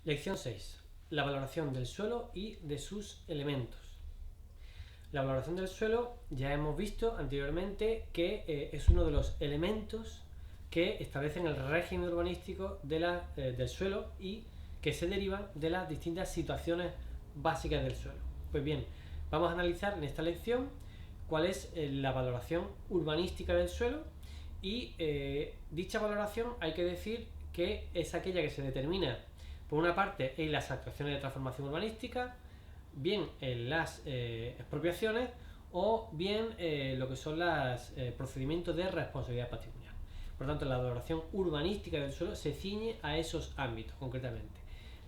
Lección 6. La valoración del suelo y de sus elementos. La valoración del suelo ya hemos visto anteriormente que es uno de los elementos que establecen el régimen urbanístico del suelo y que se derivan de las distintas situaciones básicas del suelo. Pues bien, vamos a analizar en esta lección cuál es la valoración urbanística del suelo y dicha valoración hay que decir que es aquella que se determina por una parte en las actuaciones de transformación urbanística, bien en las expropiaciones o bien lo que son los procedimientos de responsabilidad patrimonial. Por lo tanto, la valoración urbanística del suelo se ciñe a esos ámbitos concretamente.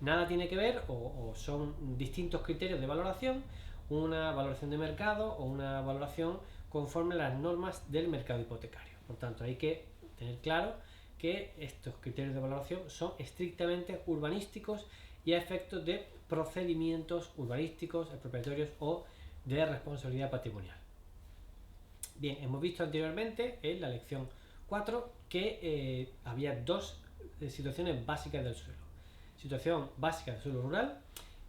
Nada tiene que ver o son distintos criterios de valoración, una valoración de mercado o una valoración conforme a las normas del mercado hipotecario. Por tanto, hay que tener claro que estos criterios de valoración son estrictamente urbanísticos y a efectos de procedimientos urbanísticos, expropiatorios o de responsabilidad patrimonial. Bien, hemos visto anteriormente en la lección 4 que había dos situaciones básicas del suelo. Situación básica de suelo rural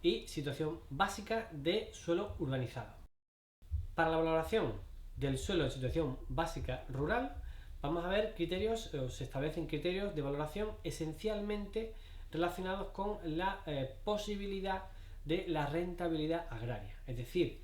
y situación básica de suelo urbanizado. Para la valoración del suelo en situación básica rural, vamos a ver criterios, se establecen criterios de valoración esencialmente relacionados con la posibilidad de la rentabilidad agraria. Es decir,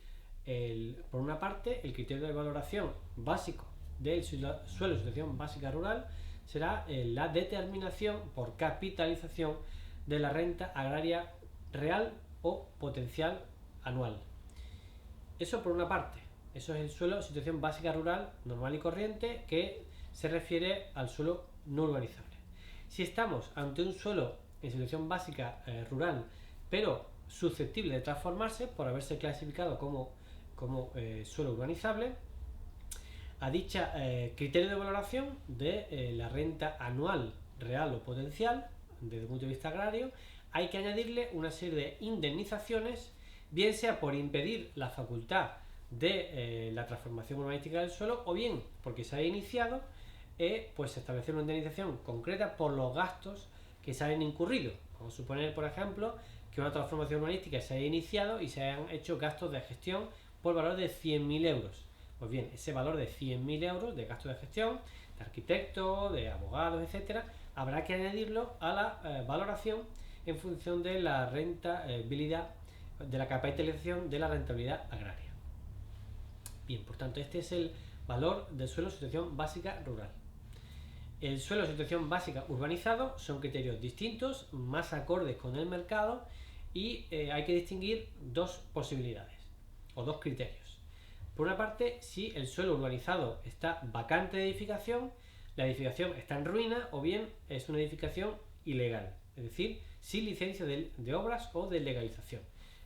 por una parte, el criterio de valoración básico del suelo en situación básica rural será la determinación por capitalización de la renta agraria real o potencial anual. Eso por una parte. Eso es el suelo en situación básica rural normal y corriente que se refiere al suelo no urbanizable. Si estamos ante un suelo en situación básica rural, pero susceptible de transformarse por haberse clasificado como suelo urbanizable, a dicha criterio de valoración de la renta anual real o potencial desde el punto de vista agrario, hay que añadirle una serie de indemnizaciones, bien sea por impedir la facultad de la transformación urbanística del suelo o bien porque se haya iniciado, pues establecer una indemnización concreta por los gastos que se hayan incurrido. Vamos a suponer, por ejemplo, que una transformación urbanística se haya iniciado y se hayan hecho gastos de gestión por valor de 100.000 euros. Pues bien, ese valor de 100.000 euros de gastos de gestión, de arquitectos, de abogados, etcétera, habrá que añadirlo a la valoración en función de la rentabilidad, de la capitalización de la rentabilidad agraria. Bien, por tanto, este es el valor del suelo en situación básica rural. El suelo en situación básica urbanizado son criterios distintos, más acordes con el mercado y hay que distinguir dos posibilidades o dos criterios. Por una parte, si el suelo urbanizado está vacante de edificación, la edificación está en ruina o bien es una edificación ilegal, es decir, sin licencia de obras o de legalización.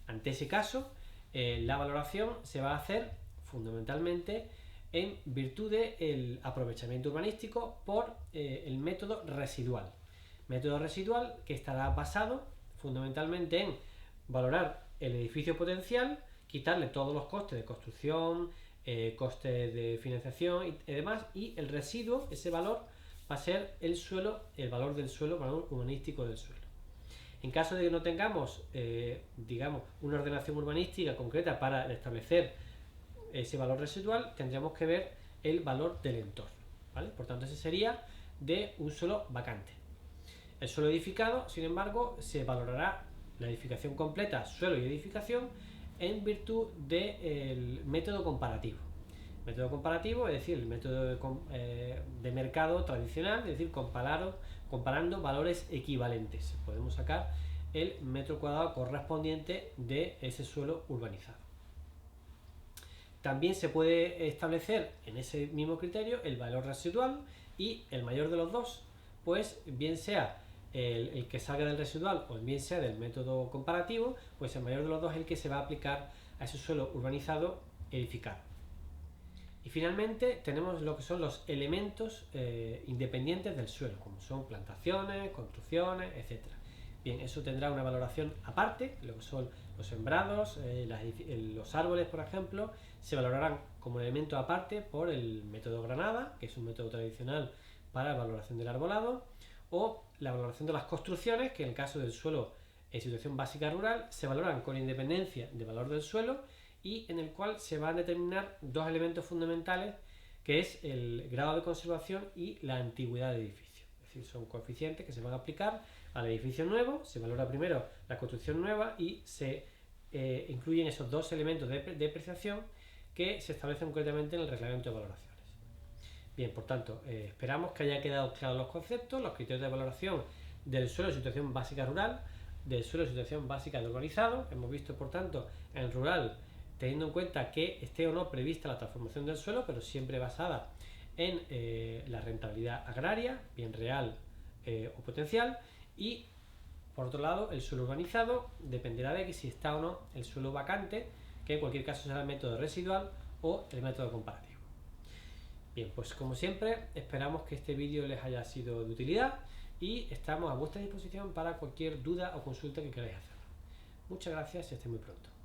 Ante ese caso, la valoración se va a hacer fundamentalmente en virtud del aprovechamiento urbanístico por el método residual. Método residual que estará basado fundamentalmente en valorar el edificio potencial, quitarle todos los costes de construcción, costes de financiación y demás, y el residuo, ese valor, va a ser el suelo, el valor del suelo, el valor urbanístico del suelo. En caso de que no tengamos, digamos, una ordenación urbanística concreta para establecer ese valor residual, tendríamos que ver el valor del entorno, ¿vale? Por tanto, ese sería de un suelo vacante. El suelo edificado, sin embargo, se valorará la edificación completa, suelo y edificación, en virtud del método comparativo. Método comparativo, es decir, el método de mercado tradicional, es decir, comparando valores equivalentes. Podemos sacar el metro cuadrado correspondiente de ese suelo urbanizado. También se puede establecer en ese mismo criterio el valor residual y el mayor de los dos, pues bien sea el que salga del residual o bien sea del método comparativo, pues el mayor de los dos es el que se va a aplicar a ese suelo urbanizado edificado. Y finalmente tenemos lo que son los elementos independientes del suelo, como son plantaciones, construcciones, etc. Bien, eso tendrá una valoración aparte, lo que son los sembrados, los árboles, por ejemplo, se valorarán como elemento aparte por el método Granada, que es un método tradicional para la valoración del arbolado, o la valoración de las construcciones, que en el caso del suelo en situación básica rural se valoran con independencia del valor del suelo y en el cual se van a determinar dos elementos fundamentales, que es el grado de conservación y la antigüedad del edificio. Es decir, son coeficientes que se van a aplicar al edificio nuevo, se valora primero la construcción nueva y se incluyen esos dos elementos de depreciación que se establecen concretamente en el reglamento de valoraciones. Bien, por tanto, esperamos que haya quedado claros los conceptos, los criterios de valoración del suelo de situación básica rural, del suelo de situación básica de urbanizado. Hemos visto, por tanto, en rural, teniendo en cuenta que esté o no prevista la transformación del suelo, pero siempre basada en la rentabilidad agraria, bien real o potencial, y por otro lado, el suelo urbanizado dependerá de que si está o no el suelo vacante, que en cualquier caso será el método residual o el método comparativo. Bien, pues como siempre, esperamos que este vídeo les haya sido de utilidad y estamos a vuestra disposición para cualquier duda o consulta que queráis hacer. Muchas gracias y hasta muy pronto.